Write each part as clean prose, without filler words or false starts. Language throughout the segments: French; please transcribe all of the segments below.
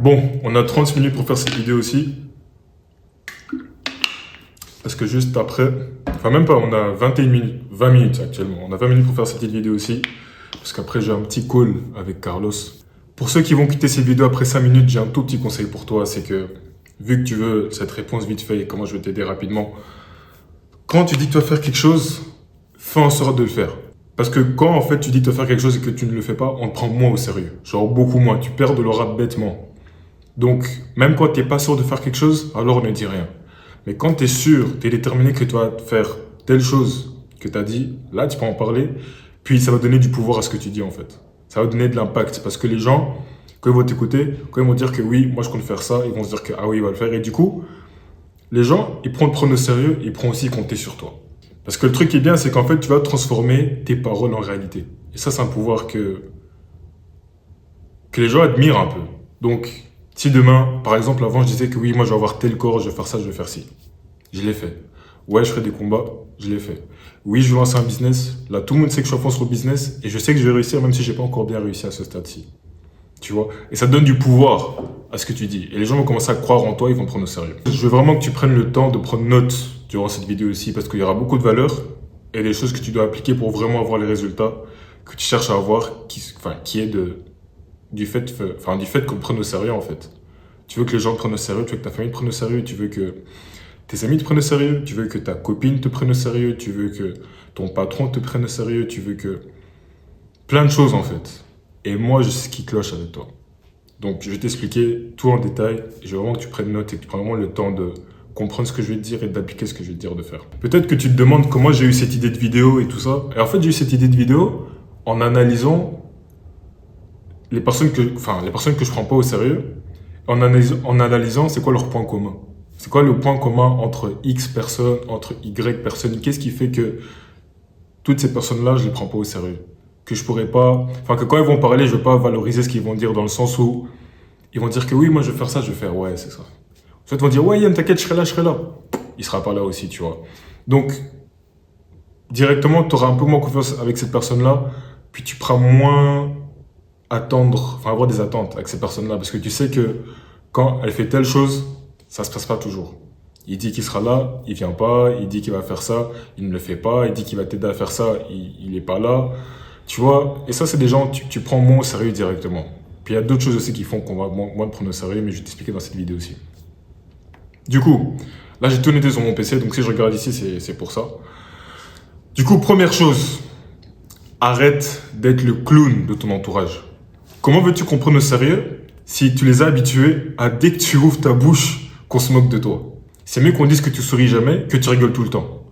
Bon, on a 30 minutes pour faire cette vidéo aussi. Parce que juste après, enfin même pas, on a 21 minutes, 20 minutes actuellement. On a 20 minutes pour faire cette petite vidéo aussi. Parce qu'après, j'ai un petit call avec Carlos. Pour ceux qui vont quitter cette vidéo après 5 minutes, j'ai un tout petit conseil pour toi. C'est que, vu que tu veux cette réponse vite fait et comment je vais t'aider rapidement, quand tu dis que tu vas faire quelque chose, fais en sorte de le faire. Parce que quand en fait tu dis que tu vas faire quelque chose et que tu ne le fais pas, on te prend moins au sérieux. Genre beaucoup moins. Tu perds de l'aura bêtement. Donc, même quand tu n'es pas sûr de faire quelque chose, alors ne dis rien. Mais quand tu es sûr, tu es déterminé que tu vas faire telle chose que tu as dit, là, tu peux en parler. Puis, ça va donner du pouvoir à ce que tu dis, en fait. Ça va donner de l'impact. Parce que les gens, quand ils vont t'écouter, quand ils vont dire que oui, moi, je compte faire ça, ils vont se dire que ah oui, il va le faire. Et du coup, les gens, ils prennent au sérieux, ils pourront aussi compter sur toi. Parce que le truc qui est bien, c'est qu'en fait, tu vas transformer tes paroles en réalité. Et ça, c'est un pouvoir que les gens admirent un peu. Donc, si demain, par exemple, avant, je disais que oui, moi, je vais avoir tel corps, je vais faire ça, je vais faire ci. Je l'ai fait. Ouais, je ferai des combats, je l'ai fait. Oui, je vais lancer un business. Là, tout le monde sait que je suis à fond sur le business et je sais que je vais réussir même si j'ai pas encore bien réussi à ce stade-ci. Tu vois? Et ça donne du pouvoir à ce que tu dis. Et les gens vont commencer à croire en toi, ils vont te prendre au sérieux. Je veux vraiment que tu prennes le temps de prendre note durant cette vidéo aussi parce qu'il y aura beaucoup de valeurs et des choses que tu dois appliquer pour vraiment avoir les résultats que tu cherches à avoir, qui est du fait qu'on te prenne au sérieux en fait. Tu veux que les gens te prennent au sérieux, tu veux que ta famille te prenne au sérieux, tu veux que tes amis te prennent au sérieux, tu veux que ta copine te prenne au sérieux, tu veux que ton patron te prenne au sérieux, tu veux que... Plein de choses en fait. Et moi, je sais ce qui cloche avec toi. Donc, je vais t'expliquer tout en détail. Je veux vraiment que tu prennes note et que tu prennes vraiment le temps de comprendre ce que je vais te dire et d'appliquer ce que je vais te dire de faire. Peut-être que tu te demandes comment j'ai eu cette idée de vidéo et tout ça. Et en fait, j'ai eu cette idée de vidéo en analysant les personnes que je prends pas au sérieux, en analysant c'est quoi leur point commun. C'est quoi le point commun entre X personnes, entre Y personnes. Qu'est-ce qui fait que toutes ces personnes-là, je les prends pas au sérieux. Que je pourrais pas, que quand ils vont parler, je vais pas valoriser ce qu'ils vont dire dans le sens où ils vont dire que oui, moi je vais faire ça, je vais faire ouais, c'est ça. Soit ils vont dire ouais, Yann, t'inquiète, je serai là, je serai là. Il sera pas là aussi, tu vois. Donc, directement, tu auras un peu moins confiance avec cette personne-là, puis tu pourras moins avoir des attentes avec ces personnes-là, parce que tu sais que quand elle fait telle chose, ça se passe pas toujours. Il dit qu'il sera là, il vient pas, il dit qu'il va faire ça, il ne le fait pas, il dit qu'il va t'aider à faire ça, il est pas là. Tu vois, et ça, c'est des gens, tu prends moins au sérieux directement. Puis il y a d'autres choses aussi qui font qu'on va moins te prendre au sérieux, mais je vais t'expliquer dans cette vidéo aussi. Du coup, là, j'ai tout noté sur mon PC, donc si je regarde ici, c'est pour ça. Du coup, première chose, arrête d'être le clown de ton entourage. Comment veux-tu qu'on prenne au sérieux si tu les as habitués à dès que tu ouvres ta bouche, qu'on se moque de toi? C'est mieux qu'on dise que tu souris jamais que tu rigoles tout le temps.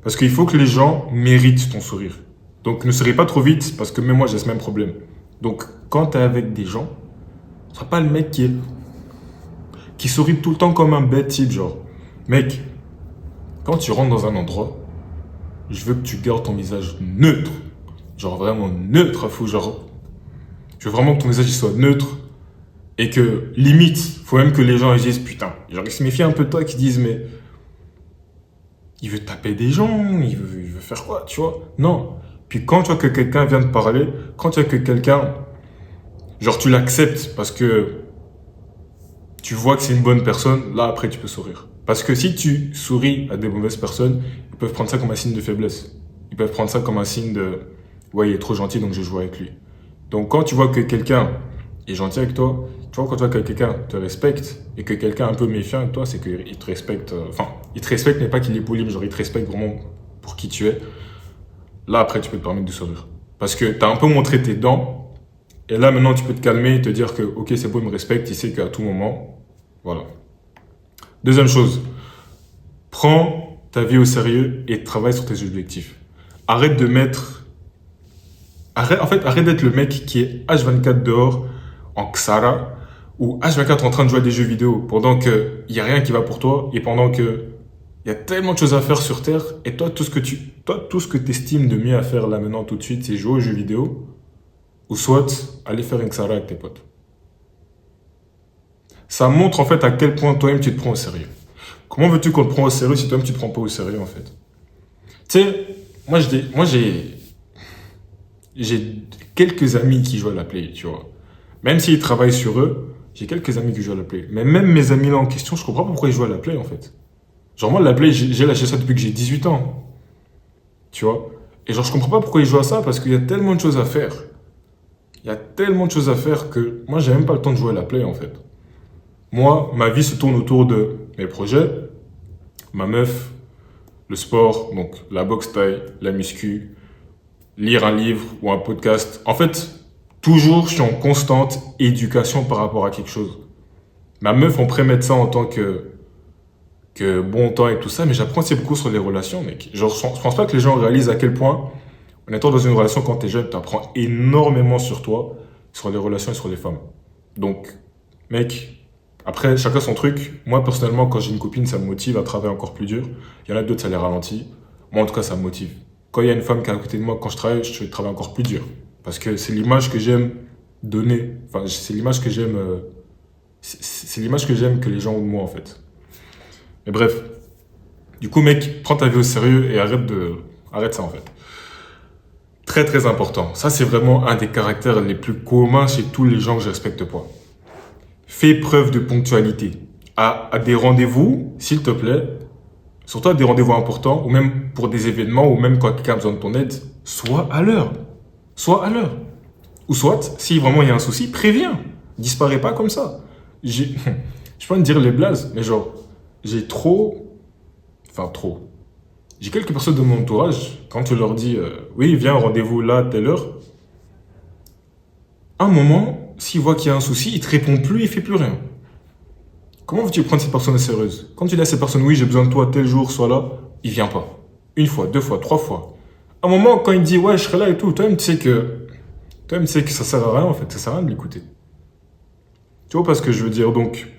Parce qu'il faut que les gens méritent ton sourire. Donc ne souris pas trop vite parce que même moi j'ai ce même problème. Donc quand tu es avec des gens, ne sois pas le mec qui sourit tout le temps comme un bête type genre. Mec, quand tu rentres dans un endroit, je veux que tu gardes ton visage neutre. Genre vraiment neutre à fou. Genre, je veux vraiment que ton visage il soit neutre. Et que, limite, faut même que les gens ils disent putain. Genre, ils se méfient un peu de toi, qui disent mais. Il veut taper des gens, il veut faire quoi, tu vois? Non. Puis quand tu vois que quelqu'un vient te parler, quand tu vois que quelqu'un. Genre, tu l'acceptes parce que. Tu vois que c'est une bonne personne, là après tu peux sourire. Parce que si tu souris à des mauvaises personnes, ils peuvent prendre ça comme un signe de faiblesse. Ils peuvent prendre ça comme un signe de ouais, il est trop gentil donc je joue avec lui. Donc quand tu vois que quelqu'un est gentil avec toi, tu vois quand tu vois que quelqu'un te respecte et que quelqu'un est un peu méfiant avec toi, c'est qu'il te respecte. Il te respecte mais pas qu'il est poli, mais genre il te respecte vraiment pour qui tu es. Là après tu peux te permettre de sourire. Parce que tu as un peu montré tes dents et là maintenant tu peux te calmer et te dire que ok c'est beau, il me respecte, il sait qu'à tout moment. Voilà. Deuxième chose, prends ta vie au sérieux et travaille sur tes objectifs. Arrête d'être le mec qui est H24 dehors en Xara ou H24 en train de jouer à des jeux vidéo pendant qu'il n'y a rien qui va pour toi et pendant que il y a tellement de choses à faire sur Terre et toi, tout ce que tu estimes de mieux à faire là maintenant tout de suite, c'est jouer aux jeux vidéo ou soit aller faire une Xara avec tes potes. Ça montre en fait à quel point toi-même tu te prends au sérieux. Comment veux-tu qu'on te prenne au sérieux si toi-même tu te prends pas au sérieux en fait? Tu sais, moi j'ai quelques amis qui jouent à la play, tu vois. Même s'ils travaillent sur eux, J'ai quelques amis qui jouent à la play. Mais même mes amis là en question, je comprends pas pourquoi ils jouent à la play en fait. Genre moi, la play, j'ai lâché ça depuis que j'ai 18 ans. Tu vois? Et genre, je comprends pas pourquoi ils jouent à ça parce qu'il y a tellement de choses à faire. Il y a tellement de choses à faire que moi, j'ai même pas le temps de jouer à la play en fait. Moi, ma vie se tourne autour de mes projets, ma meuf, le sport, donc la boxe taille, la muscu, lire un livre ou un podcast. En fait, toujours, je suis en constante éducation par rapport à quelque chose. Ma meuf, on pourrait mettre ça en tant que bon temps et tout ça, mais j'apprends aussi beaucoup sur les relations, mec. Genre, je pense pas que les gens réalisent à quel point, en étant dans une relation quand t'es jeune, t'apprends énormément sur toi, sur les relations et sur les femmes. Donc, mec, après, chacun son truc. Moi, personnellement, quand j'ai une copine, ça me motive à travailler encore plus dur. Il y en a d'autres, ça les ralentit. Moi, en tout cas, ça me motive. Quand il y a une femme qui est à côté de moi, quand je travaille encore plus dur. Parce que c'est l'image que j'aime donner. Enfin, c'est l'image que j'aime, c'est l'image que j'aime que les gens ont de moi, en fait. Mais bref. Du coup, mec, prends ta vie au sérieux et arrête ça, en fait. Très, très important. Ça, c'est vraiment un des caractères les plus communs chez tous les gens que je respecte pas. Fais preuve de ponctualité. À des rendez-vous, s'il te plaît, surtout à des rendez-vous importants, ou même pour des événements, ou même quand quelqu'un a besoin de ton aide, sois à l'heure. Sois à l'heure. Ou soit, si vraiment il y a un souci, préviens. Disparais pas comme ça. Je peux pas te dire les blazes, mais genre, j'ai trop, enfin trop. J'ai quelques personnes de mon entourage, quand tu leur dis, oui, viens, rendez-vous là, telle heure, un moment, s'il voit qu'il y a un souci, il te répond plus, il fait plus rien. Comment veux-tu prendre cette personne sérieuse? Quand tu dis à cette personne, oui, j'ai besoin de toi tel jour, sois là, il vient pas. Une fois, deux fois, trois fois. À un moment, quand il dit, ouais, je serai là et tout, toi-même, tu sais que ça sert à rien, en fait. Ça sert à rien de l'écouter. Tu vois pas ce que je veux dire? Donc,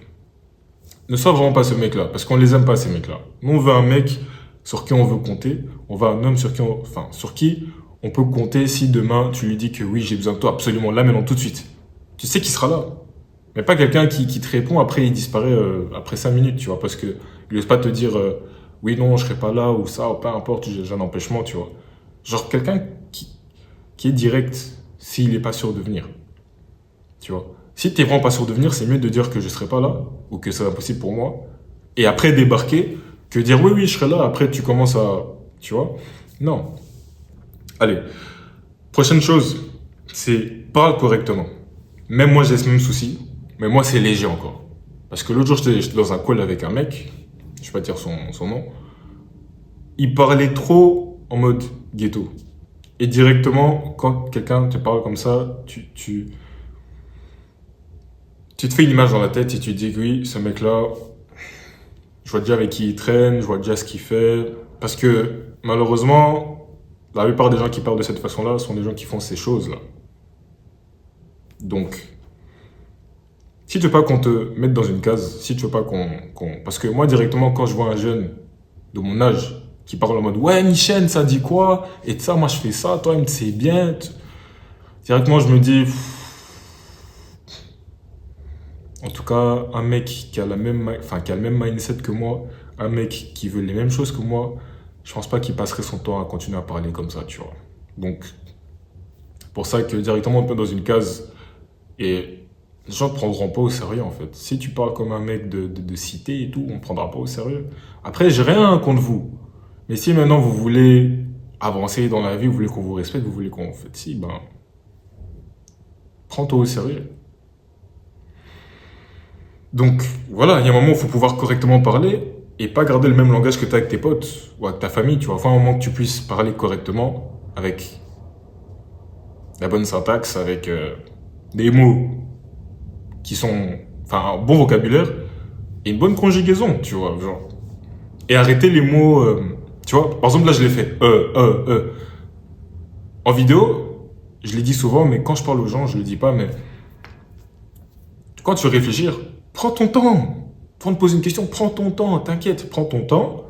ne sois vraiment pas ce mec-là, parce qu'on les aime pas, ces mecs-là. Nous, on veut un mec sur qui on veut compter. On veut un homme sur qui on peut compter si demain, tu lui dis que oui, j'ai besoin de toi absolument là, maintenant, tout de suite. Tu sais qu'il sera là. Mais pas quelqu'un qui te répond, après il disparaît après 5 minutes, tu vois, parce que il n'ose pas te dire oui, non, je serai pas là, ou ça, ou peu importe, j'ai un empêchement, tu vois. Genre quelqu'un qui est direct s'il n'est pas sûr de venir, tu vois. Si tu n'es vraiment pas sûr de venir, c'est mieux de dire que je serai pas là, ou que c'est impossible pour moi, et après débarquer, que dire oui, oui, je serai là, après tu commences à, tu vois. Non. Allez, prochaine chose, c'est parle correctement. Même moi, j'ai ce même souci. Mais moi, c'est léger encore. Parce que l'autre jour, j'étais dans un call avec un mec, je vais pas dire son nom, il parlait trop en mode ghetto. Et directement, quand quelqu'un te parle comme ça, tu te fais une image dans la tête et tu te dis que oui, ce mec-là, je vois déjà avec qui il traîne, je vois déjà ce qu'il fait. Parce que malheureusement, la plupart des gens qui parlent de cette façon-là sont des gens qui font ces choses-là. Donc, si tu veux pas qu'on te mette dans une case, si tu veux pas Parce que moi, directement, quand je vois un jeune de mon âge qui parle en mode «Ouais, Michel, ça dit quoi? Et de ça, moi, je fais ça, toi, il me sait bien. » Directement, je me dis... En tout cas, un mec qui a qui a le même mindset que moi, un mec qui veut les mêmes choses que moi, je pense pas qu'il passerait son temps à continuer à parler comme ça, tu vois. Donc, pour ça que directement, on te met dans une case et... Les gens ne te prendront pas au sérieux en fait. Si tu parles comme un mec de cité et tout, on ne prendra pas au sérieux. Après, j'ai rien contre vous. Mais si maintenant vous voulez avancer dans la vie, vous voulez qu'on vous respecte, vous voulez qu'on fait si, ben, prends-toi au sérieux. Donc voilà, il y a un moment où il faut pouvoir correctement parler et pas garder le même langage que tu as avec tes potes ou avec ta famille. Tu vois, faut un moment que tu puisses parler correctement avec la bonne syntaxe, avec des mots qui sont, enfin, un bon vocabulaire et une bonne conjugaison, tu vois, genre. Et arrêter les mots, tu vois, par exemple, là, je l'ai fait, En vidéo, je l'ai dit souvent, mais quand je parle aux gens, je le dis pas, mais quand tu veux réfléchir, prends ton temps. Quand on te pose une question, prends ton temps, t'inquiète, prends ton temps.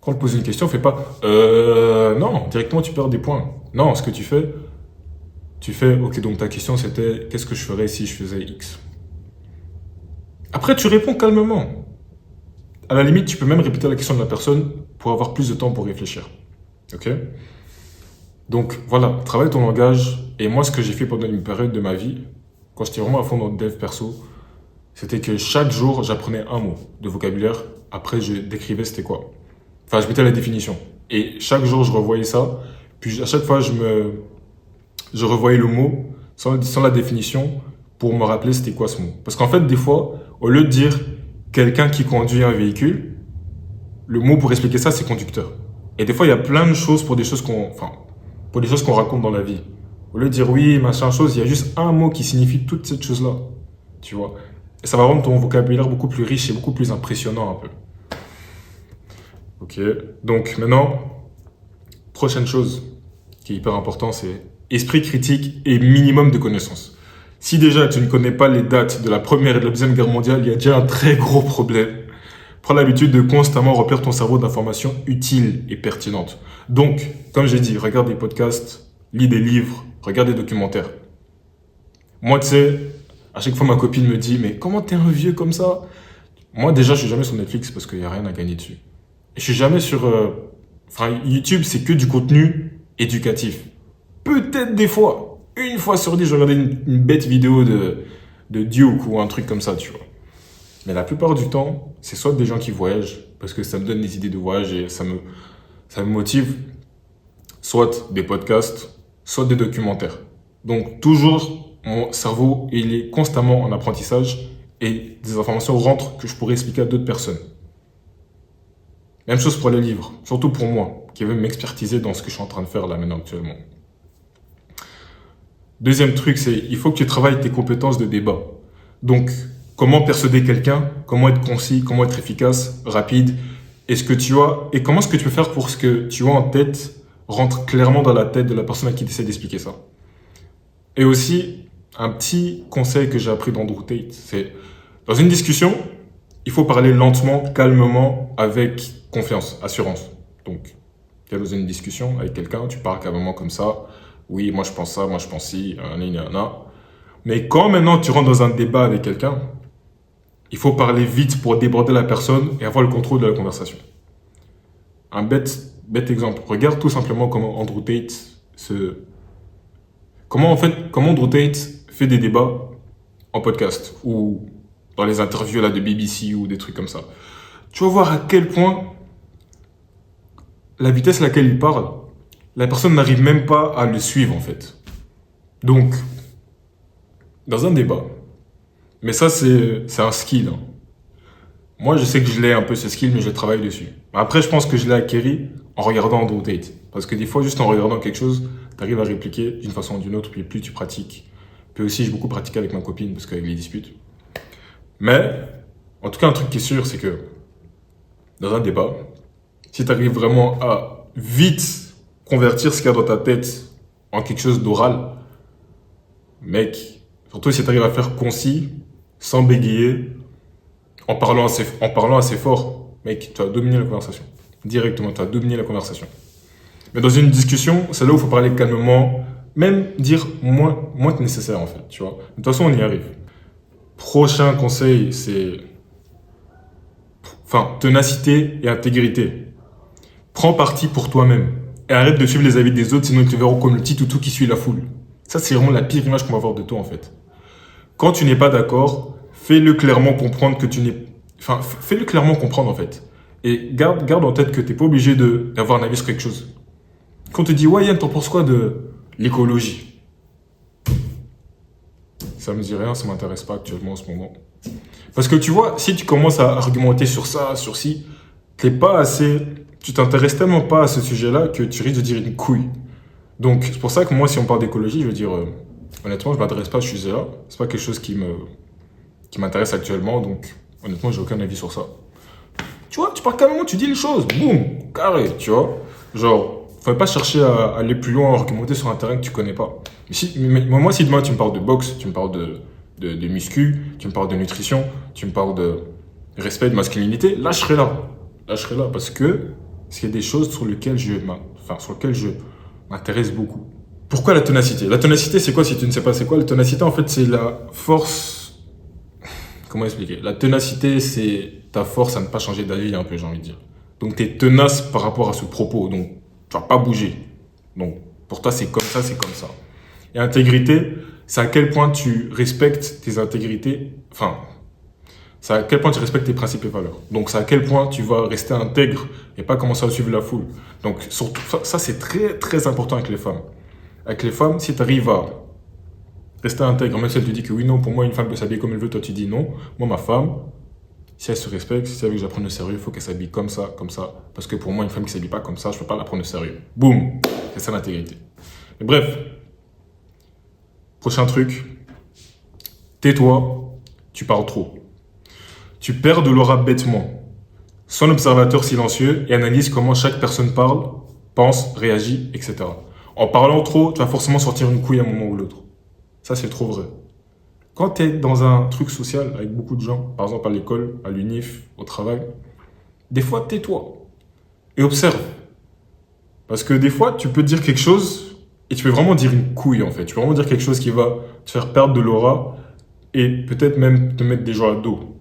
Quand on te pose une question, fais pas, non, directement, tu perds des points. Non, ce que tu fais, ok, donc ta question, c'était, qu'est-ce que je ferais si je faisais X? Après, tu réponds calmement. À la limite, tu peux même répéter la question de la personne pour avoir plus de temps pour réfléchir. Ok? Donc voilà, travaille ton langage. Et moi, ce que j'ai fait pendant une période de ma vie, quand j'étais vraiment à fond dans le dev perso, c'était que chaque jour, j'apprenais un mot de vocabulaire. Après, je décrivais c'était quoi. Enfin, je mettais la définition. Et chaque jour, je revoyais ça. Puis à chaque fois, je revoyais le mot sans la définition pour me rappeler c'était quoi ce mot. Parce qu'en fait, des fois, au lieu de dire quelqu'un qui conduit un véhicule, le mot pour expliquer ça, c'est conducteur. Et des fois, il y a plein de choses pour des choses pour des choses qu'on raconte dans la vie. Au lieu de dire oui, machin chose, il y a juste un mot qui signifie toute cette chose-là. Tu vois? Et ça va rendre ton vocabulaire beaucoup plus riche et beaucoup plus impressionnant un peu. Ok. Donc maintenant, prochaine chose qui est hyper important, c'est esprit critique et minimum de connaissances. Si déjà tu ne connais pas les dates de la Première et de la Deuxième Guerre mondiale, il y a déjà un très gros problème. Prends l'habitude de constamment remplir ton cerveau d'informations utiles et pertinentes. Donc, comme j'ai dit, regarde des podcasts, lis des livres, regarde des documentaires. Moi, tu sais, à chaque fois ma copine me dit « Mais comment t'es un vieux comme ça ?» Moi, déjà, je suis jamais sur Netflix parce qu'il n'y a rien à gagner dessus. Et je suis jamais sur... YouTube, c'est que du contenu éducatif. Peut-être des fois, une fois sur 10, je regardais une bête vidéo de Duke ou un truc comme ça, tu vois. Mais la plupart du temps, c'est soit des gens qui voyagent, parce que ça me donne des idées de voyage et ça me motive, soit des podcasts, soit des documentaires. Donc toujours, mon cerveau, il est constamment en apprentissage et des informations rentrent que je pourrais expliquer à d'autres personnes. Même chose pour les livres, surtout pour moi, qui veut m'expertiser dans ce que je suis en train de faire là maintenant actuellement. Deuxième truc, c'est il faut que tu travailles tes compétences de débat. Donc, comment persuader quelqu'un, comment être concis, comment être efficace, rapide, et comment est-ce que tu peux faire pour ce que tu as en tête rentre clairement dans la tête de la personne à qui tu essaies d'expliquer ça. Et aussi, un petit conseil que j'ai appris d'Andrew Tate, c'est dans une discussion, il faut parler lentement, calmement, avec confiance, assurance. Donc, tu es dans une discussion avec quelqu'un, tu parles calmement comme ça. Oui, moi je pense ça, moi je pense ci, Mais quand maintenant tu rentres dans un débat avec quelqu'un, il faut parler vite pour déborder la personne et avoir le contrôle de la conversation. Un bête exemple. Regarde tout simplement comment Andrew Tate comment Andrew Tate fait des débats en podcast ou dans les interviews là de BBC ou des trucs comme ça. Tu vas voir à quel point la vitesse à laquelle il parle, la personne n'arrive même pas à le suivre en fait. Donc, dans un débat, mais ça c'est un skill. Hein. Moi je sais que je l'ai un peu ce skill, mais je travaille dessus. Après je pense que je l'ai acquéri en regardant Andrew Tate. Parce que des fois juste en regardant quelque chose, tu arrives à répliquer d'une façon ou d'une autre, puis plus tu pratiques. Puis aussi j'ai beaucoup pratiqué avec ma copine, parce qu'avec les disputes. Mais, en tout cas un truc qui est sûr, c'est que dans un débat, si tu arrives vraiment à vite convertir ce qu'il y a dans ta tête en quelque chose d'oral, mec, surtout si tu arrives à faire concis, sans bégayer, en parlant assez fort, mec, tu as dominé la conversation. Directement, tu as dominé la conversation. Mais dans une discussion, c'est là où il faut parler calmement, même dire moins que nécessaire en fait, tu vois. De toute façon, on y arrive. Prochain conseil, c'est... ténacité et intégrité. Prends parti pour toi-même. Et arrête de suivre les avis des autres, sinon ils te verront comme le petit toutou qui suit la foule. Ça, c'est vraiment la pire image qu'on va avoir de toi, en fait. Quand tu n'es pas d'accord, fais-le clairement comprendre fais-le clairement comprendre, en fait. Et garde en tête que tu n'es pas obligé d'avoir un avis sur quelque chose. Quand on te dit, ouais, Yann, t'en penses quoi de l'écologie? Ça me dit rien, ça m'intéresse pas actuellement en ce moment. Parce que tu vois, si tu commences à argumenter sur ça, sur ci, tu t'intéresses tellement pas à ce sujet-là que tu risques de dire une couille. Donc, c'est pour ça que moi, si on parle d'écologie, je veux dire, honnêtement, je m'adresse pas à ce sujet-là. C'est pas quelque chose qui m'intéresse actuellement, donc, honnêtement, j'ai aucun avis sur ça. Tu vois, tu parles calmement, tu dis les choses, boum, carré, tu vois. Genre, faut pas chercher à aller plus loin, à argumenter sur un terrain que tu connais pas. Mais moi, si demain tu me parles de boxe, tu me parles de muscu, tu me parles de nutrition, tu me parles de respect, de masculinité, là je serai là. Là je serai là parce que c'est des choses sur lesquelles je m'intéresse beaucoup. Pourquoi la ténacité? La ténacité, c'est quoi si tu ne sais pas c'est quoi? La ténacité, en fait, c'est la force... Comment expliquer? La ténacité, c'est ta force à ne pas changer d'avis, un peu, j'ai envie de dire. Donc, tu es tenace par rapport à ce propos. Donc, tu vas pas bouger. Donc, pour toi, c'est comme ça, c'est comme ça. Et intégrité, c'est à quel point tu respectes tes intégrités. C'est à quel point tu respectes tes principes et valeurs. Donc, c'est à quel point tu vas rester intègre et pas commencer à suivre la foule. Donc, surtout, ça c'est très, très important avec les femmes. Avec les femmes, si tu arrives à rester intègre, même si elle te dit que oui, non, pour moi, une femme peut s'habiller comme elle veut, toi tu dis non. Moi, ma femme, si elle se respecte, si elle veut que je la prenne au sérieux, il faut qu'elle s'habille comme ça, comme ça. Parce que pour moi, une femme qui s'habille pas comme ça, je peux pas la prendre au sérieux. Boum! C'est ça l'intégrité. Mais bref, prochain truc, tais-toi, tu parles trop. Tu perds de l'aura bêtement. Sois un observateur silencieux et analyse comment chaque personne parle, pense, réagit, etc. En parlant trop, tu vas forcément sortir une couille à un moment ou l'autre. Ça, c'est trop vrai. Quand tu es dans un truc social avec beaucoup de gens, par exemple à l'école, à l'unif, au travail, des fois, tais-toi et observe. Parce que des fois, tu peux dire quelque chose et tu peux vraiment dire une couille, en fait. Tu peux vraiment dire quelque chose qui va te faire perdre de l'aura et peut-être même te mettre des gens à dos.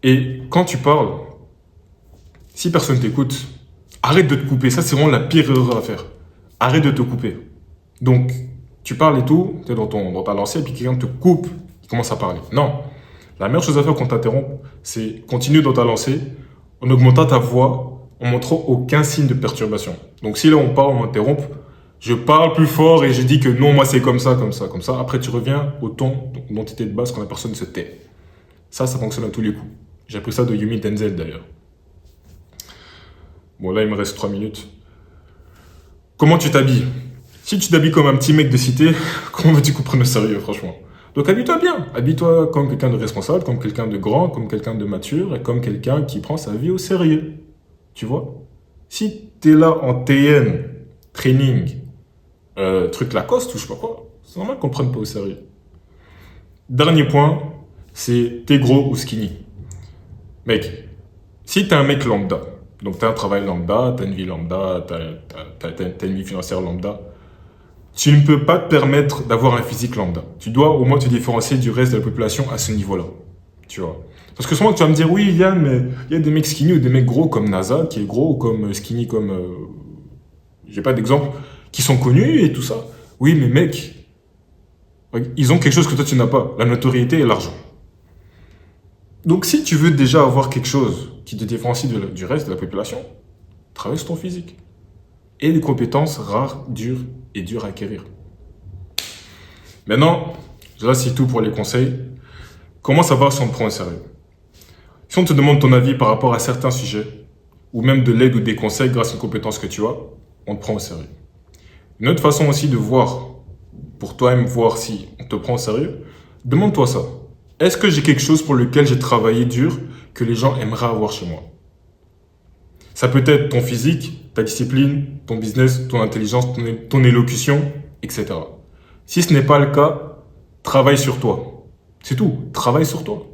Et quand tu parles, si personne t'écoute, arrête de te couper. Ça, c'est vraiment la pire erreur à faire. Arrête de te couper. Donc, tu parles et tout, tu es dans ta lancée, et puis quelqu'un te coupe, il commence à parler. Non. La meilleure chose à faire quand t'interrompt, c'est continuer dans ta lancée en augmentant ta voix, en montrant aucun signe de perturbation. Donc, si là on parle, on m'interrompt, je parle plus fort et je dis que non, moi c'est comme ça, comme ça, comme ça. Après, tu reviens au ton dont tu étais de base quand la personne se tait. Ça fonctionne à tous les coups. J'ai appris ça de Yumi Denzel d'ailleurs. Bon, là, il me reste 3 minutes. Comment tu t'habilles? Si tu t'habilles comme un petit mec de cité, comment veux-tu qu'on prenne au sérieux, franchement? Donc, habille-toi bien. Habille-toi comme quelqu'un de responsable, comme quelqu'un de grand, comme quelqu'un de mature, et comme quelqu'un qui prend sa vie au sérieux. Tu vois? Si t'es là en TN, training, truc Lacoste ou je sais pas quoi, c'est normal qu'on ne prenne pas au sérieux. Dernier point, c'est t'es gros ou skinny. Mec, si t'es un mec lambda, donc t'as un travail lambda, t'as une vie lambda, t'as une vie financière lambda, tu ne peux pas te permettre d'avoir un physique lambda. Tu dois au moins te différencier du reste de la population à ce niveau-là. Tu vois. Parce que souvent tu vas me dire, oui Yann, mais il y a des mecs skinny ou des mecs gros comme NASA, qui est gros, ou comme skinny comme... j'ai pas d'exemple, qui sont connus et tout ça. Oui, mais mec, ils ont quelque chose que toi tu n'as pas, la notoriété et l'argent. Donc si tu veux déjà avoir quelque chose qui te différencie du reste de la population, travaille sur ton physique. Et des compétences rares, dures et dures à acquérir. Maintenant, là c'est tout pour les conseils. Comment savoir si on te prend au sérieux? Si on te demande ton avis par rapport à certains sujets, ou même de l'aide ou des conseils grâce aux compétences que tu as, on te prend au sérieux. Une autre façon aussi de voir, pour toi-même voir si on te prend au sérieux, demande-toi ça. Est-ce que j'ai quelque chose pour lequel j'ai travaillé dur que les gens aimeraient avoir chez moi? Ça peut être ton physique, ta discipline, ton business, ton intelligence, ton élocution, etc. Si ce n'est pas le cas, travaille sur toi. C'est tout, travaille sur toi.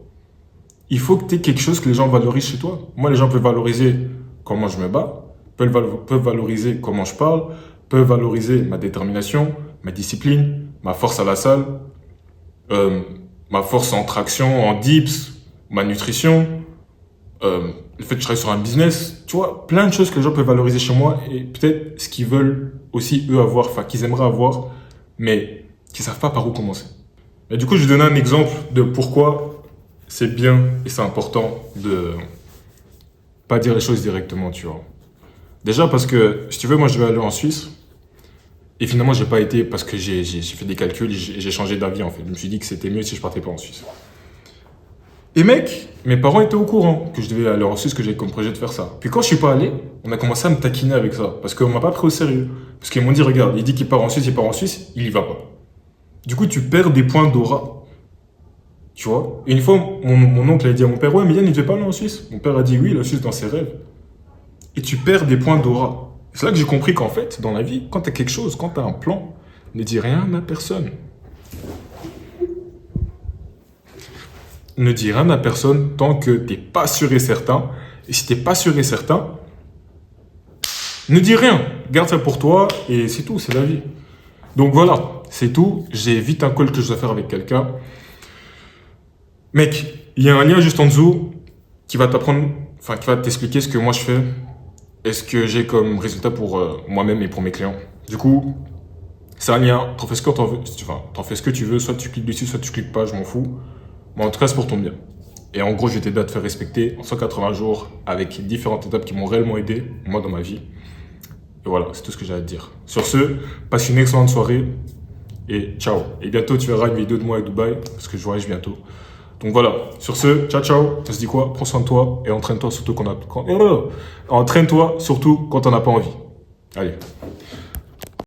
Il faut que tu aies quelque chose que les gens valorisent chez toi. Moi, les gens peuvent valoriser comment je me bats, peuvent valoriser comment je parle, peuvent valoriser ma détermination, ma discipline, ma force à la salle, ma force en traction, en dips, ma nutrition, le fait que je travaille sur un business, tu vois, plein de choses que les gens peuvent valoriser chez moi et peut-être ce qu'ils veulent aussi eux avoir, enfin qu'ils aimeraient avoir, mais qui ne savent pas par où commencer. Et du coup, je vais donner un exemple de pourquoi c'est bien et c'est important de pas dire les choses directement, tu vois. Déjà parce que, si tu veux, moi je vais aller en Suisse. Et finalement, j'ai pas été parce que j'ai fait des calculs et j'ai changé d'avis en fait. Je me suis dit que c'était mieux si je partais pas en Suisse. Et mec, mes parents étaient au courant que je devais aller en Suisse, que j'avais comme projet de faire ça. Puis quand je suis pas allé, on a commencé à me taquiner avec ça. Parce qu'on m'a pas pris au sérieux. Parce qu'ils m'ont dit, regarde, il dit qu'il part en Suisse, il y va pas. Du coup, tu perds des points d'aura. Tu vois? Et une fois, mon oncle a dit à mon père, ouais, mais Yann, il devait pas aller en Suisse. Mon père a dit, oui, la Suisse dans ses rêves. Et tu perds des points d'aura. C'est là que j'ai compris qu'en fait, dans la vie, quand tu as quelque chose, quand tu as un plan, ne dis rien à personne. Ne dis rien à personne tant que tu n'es pas sûr et certain. Et si tu n'es pas sûr et certain, ne dis rien. Garde ça pour toi et c'est tout, c'est la vie. Donc voilà, c'est tout. J'ai vite un call que je dois faire avec quelqu'un. Mec, il y a un lien juste en dessous qui va t'apprendre, enfin qui va t'expliquer ce que moi je fais. Et ce que j'ai comme résultat pour moi-même et pour mes clients. Du coup, c'est un lien. T'en fais ce que t'en veux. Enfin, t'en fais ce que tu veux. Soit tu cliques dessus, soit tu cliques pas. Je m'en fous. Mais en tout cas, c'est pour ton bien. Et en gros, je vais t'aider à te faire respecter en 180 jours avec différentes étapes qui m'ont réellement aidé, moi, dans ma vie. Et voilà, c'est tout ce que j'ai à te dire. Sur ce, passe une excellente soirée et ciao. Et bientôt, tu verras une vidéo de moi à Dubaï parce que je voyage bientôt. Donc voilà, sur ce, ciao ciao. On se dit quoi? Prends soin de toi et entraîne-toi surtout entraîne-toi surtout quand on n'a pas envie. Allez.